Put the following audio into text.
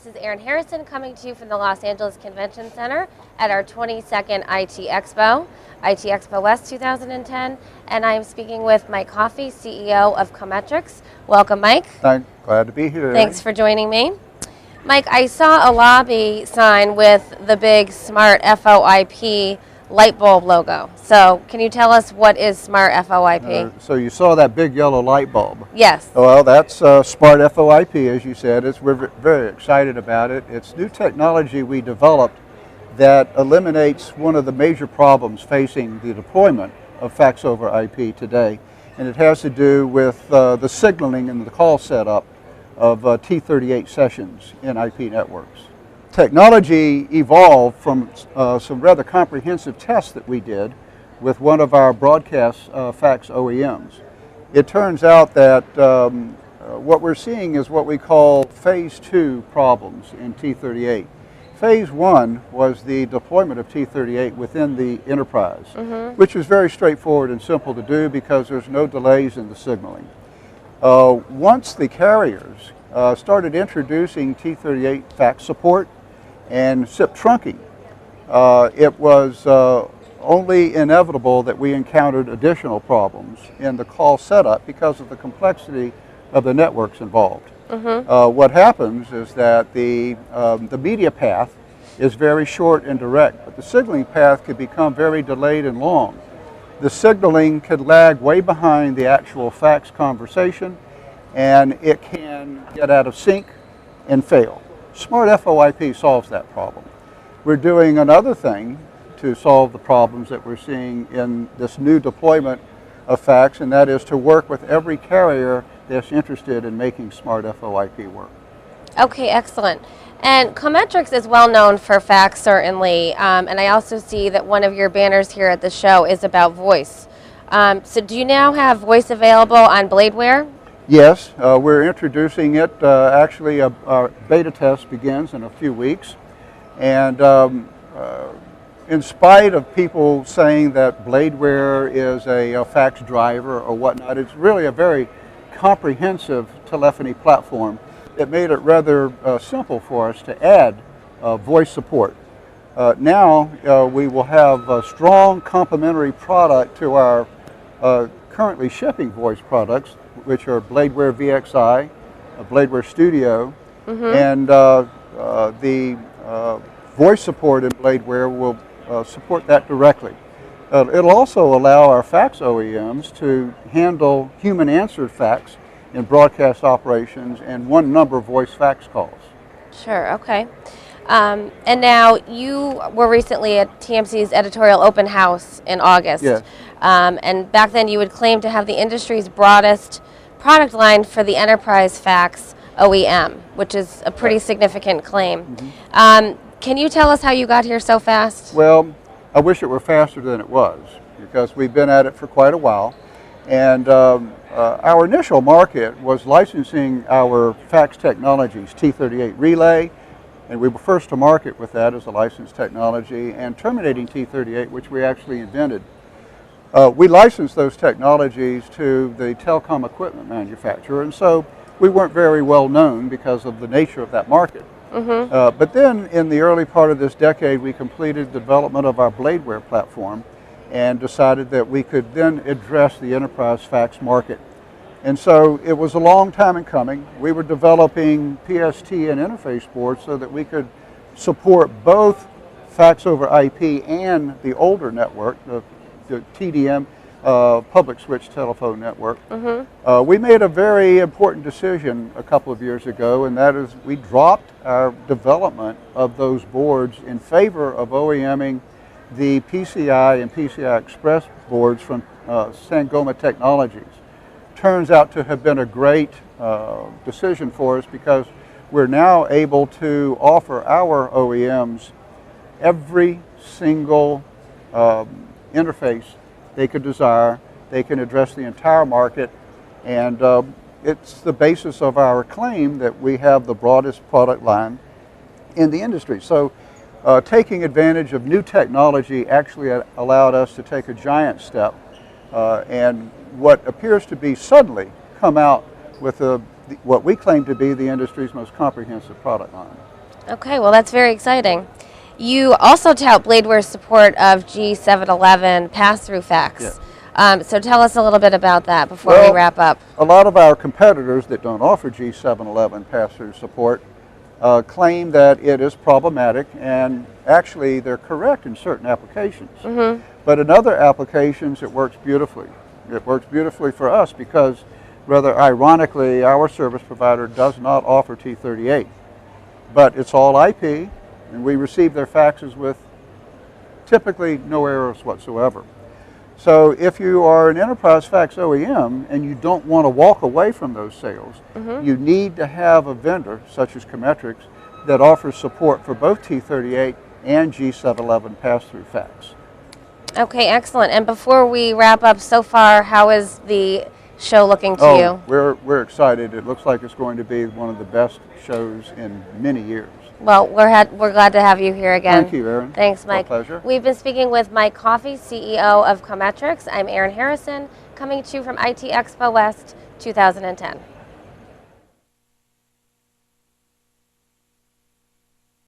is Erin Harrison coming to you from the Los Angeles Convention Center at our 22nd IT Expo West 2010, and I'm speaking with Mike Coffey, CEO of COMMETREX. Welcome, Mike. I'm glad to be here. Thanks for joining me. Mike, I saw a lobby sign with the big Smart FOIP light bulb logo. So can you tell us what is Smart FOIP? So you saw that big yellow light bulb. Yes. Well, that's Smart FOIP, as you said. We're very excited about it. It's new technology we developed that eliminates one of the major problems facing the deployment of fax over IP today. And it has to do with the signaling and the call setup of T38 sessions in IP networks. Technology evolved from some rather comprehensive tests that we did with one of our broadcast fax OEMs. It turns out that what we're seeing is what we call phase 2 problems in T38. Phase 1 was the deployment of T38 within the enterprise, which was very straightforward and simple to do because there's no delays in the signaling. Once the carriers started introducing T38 fax support and SIP trunking, it was only inevitable that we encountered additional problems in the call setup because of the complexity of the networks involved. What happens is that the media path is very short and direct, but the signaling path could become very delayed and long. The signaling could lag way behind the actual fax conversation, and it can get out of sync and fail. Smart FOIP solves that problem. We're doing another thing to solve the problems that we're seeing in this new deployment of fax, and that is to work with every carrier that's interested in making Smart FOIP work. Okay, excellent. And COMMETREX is well known for fax, certainly, and I also see that one of your banners here at the show is about voice. So do you now have voice available on Bladeware? Yes, we're introducing it. Actually, our beta test begins in a few weeks. And in spite of people saying that Bladeware is a fax driver or whatnot, it's really a very comprehensive telephony platform that made it rather simple for us to add voice support. Now we will have a strong complementary product to our currently shipping voice products, which are Bladeware VXI, Bladeware Studio, and the voice support in Bladeware will support that directly. It'll also allow our fax OEMs to handle human-answered fax in broadcast operations and one number voice fax calls. Sure, okay. And now you were recently at TMC's editorial open house in August. Yes. And back then you would claim to have the industry's broadest product line for the enterprise fax OEM, which is a pretty significant claim. Can you tell us how you got here so fast? Well, I wish it were faster than it was because we've been at it for quite a while. And our initial market was licensing our fax technologies, T38 relay, and we were first to market with that as a licensed technology, and terminating T38, which we actually invented. We licensed those technologies to the telecom equipment manufacturer, and so we weren't very well known because of the nature of that market. But then in the early part of this decade, we completed the development of our Bladeware platform and decided that we could then address the enterprise fax market. And so it was a long time in coming. We were developing PST and interface boards so that we could support both fax over IP and the older network, the TDM, public switch telephone network. We made a very important decision a couple of years ago, and that is we dropped our development of those boards in favor of OEMing the PCI and PCI Express boards from Sangoma Technologies. Turns out to have been a great decision for us because we're now able to offer our OEMs every single interface they could desire. They can address the entire market, and it's the basis of our claim that we have the broadest product line in the industry. So taking advantage of new technology actually allowed us to take a giant step and what appears to be suddenly come out with what we claim to be the industry's most comprehensive product line. Okay, well that's very exciting. You also tout Bladeware's support of G711 pass-through Yeah. fax. So tell us a little bit about that before Well, we wrap up. a lot of our competitors that don't offer G711 pass-through support claim that it is problematic, and actually they're correct in certain applications. But in other applications it works beautifully. It works beautifully for us because, rather ironically, our service provider does not offer T38. But it's all IP, and we receive their faxes with typically no errors whatsoever. So if you are an enterprise fax OEM and you don't want to walk away from those sales, you need to have a vendor such as COMMETREX that offers support for both T38 and G711 pass-through fax. Okay, excellent. And before we wrap up, so far, how is the show looking to you? We're excited. It looks like it's going to be one of the best shows in many years. Well, we're glad to have you here again. Thank you, Erin. Thanks, Mike. It's a pleasure. We've been speaking with Mike Coffey, CEO of COMMETREX. I'm Erin Harrison, coming to you from IT Expo West 2010.